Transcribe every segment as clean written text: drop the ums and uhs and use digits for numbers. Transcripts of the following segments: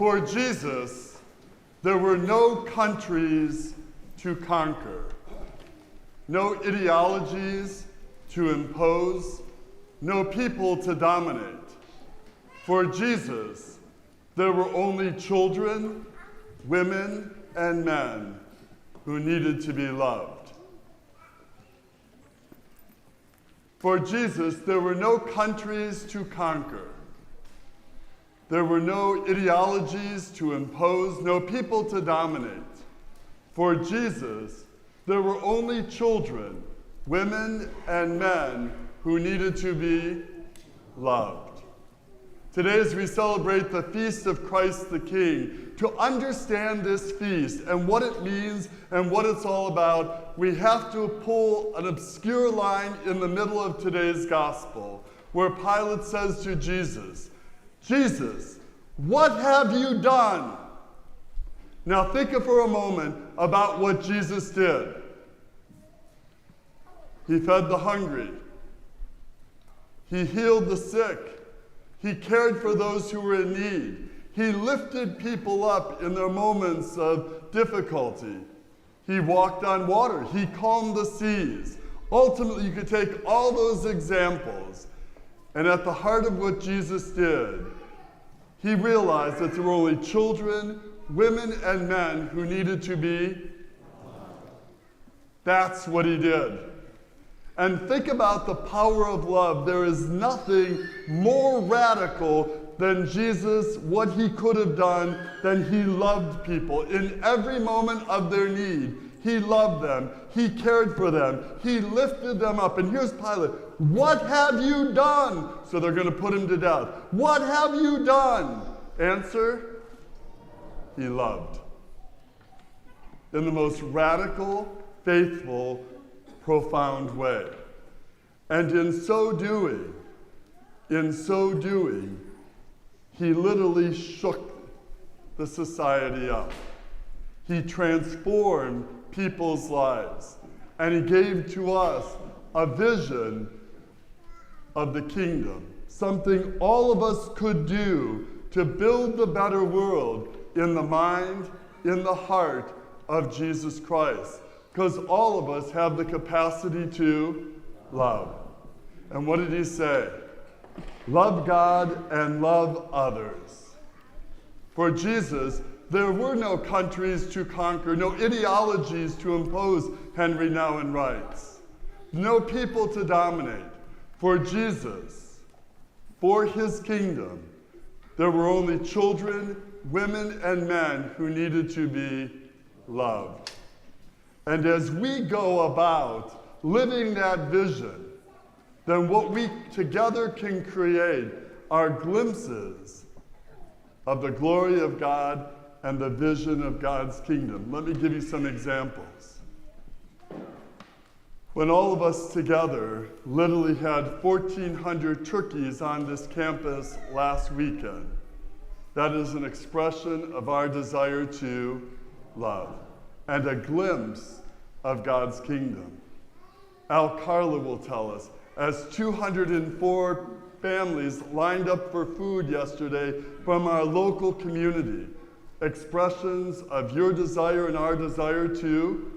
For Jesus, there were no countries to conquer, no ideologies to impose, no people to dominate. For Jesus, there were only children, women, and men who needed to be loved. For Jesus, there were no countries to conquer. There were no ideologies to impose, no people to dominate. For Jesus, there were only children, women, and men who needed to be loved. Today, as we celebrate the feast of Christ the King, to understand this feast and what it means and what it's all about, we have to pull an obscure line in the middle of today's gospel, where Pilate says to Jesus, "Jesus, what have you done?" Now think for a moment about what Jesus did. He fed the hungry. He healed the sick. He cared for those who were in need. He lifted people up in their moments of difficulty. He walked on water. He calmed the seas. Ultimately, you could take all those examples, and at the heart of what Jesus did, he realized that there were only children, women, and men who needed to be. That's what he did. And think about the power of love. There is nothing more radical than Jesus, what he could have done, than he loved people. In every moment of their need, he loved them. He cared for them. He lifted them up. And here's Pilate. "What have you done?" So they're going to put him to death. "What have you done?" Answer, he loved. In the most radical, faithful, profound way. And in so doing, he literally shook the society up. He transformed people's lives. And he gave to us a vision of the kingdom, something all of us could do to build the better world in the mind, in the heart of Jesus Christ. Because all of us have the capacity to love. And what did he say? Love God and love others. For Jesus, there were no countries to conquer, no ideologies to impose, Henry Nouwen writes. No people to dominate. For Jesus, for his kingdom, there were only children, women, and men who needed to be loved. And as we go about living that vision, then what we together can create are glimpses of the glory of God and the vision of God's kingdom. Let me give you some examples. When all of us together literally had 1,400 turkeys on this campus last weekend, that is an expression of our desire to love and a glimpse of God's kingdom. Al Carla will tell us, as 204 families lined up for food yesterday from our local community, expressions of your desire and our desire to,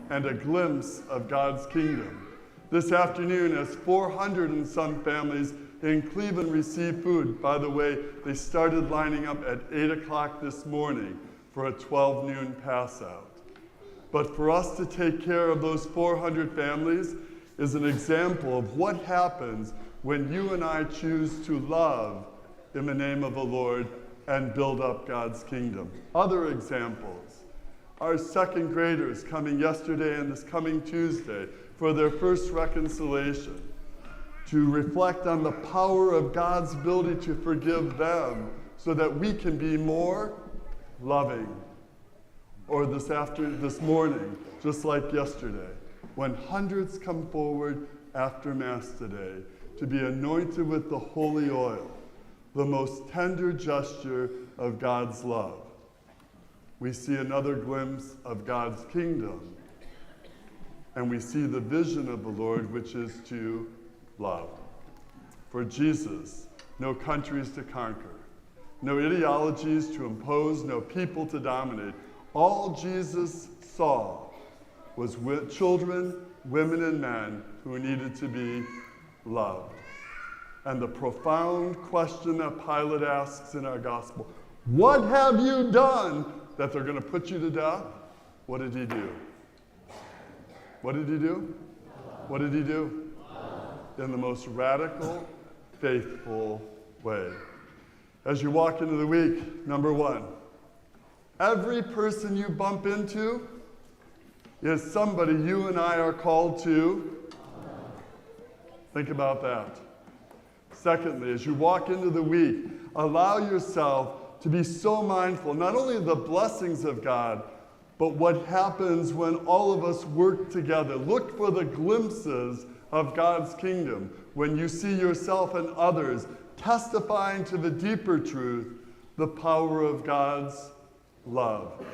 and a glimpse of God's kingdom. This afternoon, as 400 and some families in Cleveland received food, by the way, they started lining up at 8 o'clock this morning for a 12 noon pass out. But for us to take care of those 400 families is an example of what happens when you and I choose to love in the name of the Lord and build up God's kingdom. Other examples, our second graders coming yesterday and this coming Tuesday for their first reconciliation, to reflect on the power of God's ability to forgive them so that we can be more loving. Or this morning, just like yesterday, when hundreds come forward after Mass today to be anointed with the holy oil, the most tender gesture of God's love. We see another glimpse of God's kingdom, and we see the vision of the Lord, which is to love. For Jesus, no countries to conquer, no ideologies to impose, no people to dominate. All Jesus saw was children, women, and men who needed to be loved. And the profound question that Pilate asks in our gospel, what have you done that they're going to put you to death? What did he do? What did he do? What did he do? In the most radical, faithful way. As you walk into the week, number one, every person you bump into is somebody you and I are called to. Think about that. Secondly, as you walk into the week, allow yourself to be so mindful, not only of the blessings of God, but what happens when all of us work together. Look for the glimpses of God's kingdom when you see yourself and others testifying to the deeper truth, the power of God's love.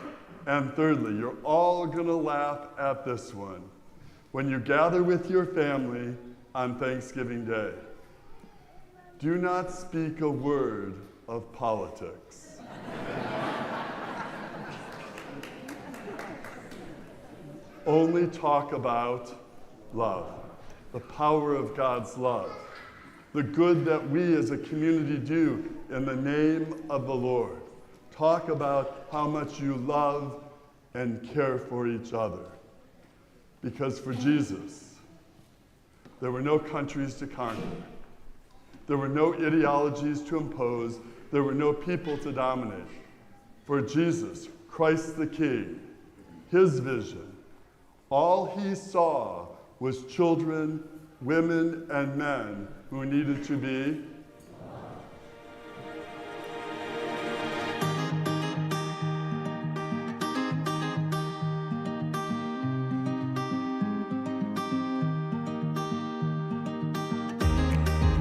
And thirdly, you're all going to laugh at this one. When you gather with your family on Thanksgiving Day, do not speak a word of politics. Only talk about love, the power of God's love, the good that we as a community do in the name of the Lord. Talk about how much you love and care for each other. Because for Jesus, there were no countries to conquer. There were no ideologies to impose. There were no people to dominate. For Jesus, Christ the King, his vision, all he saw was children, women, and men who needed to be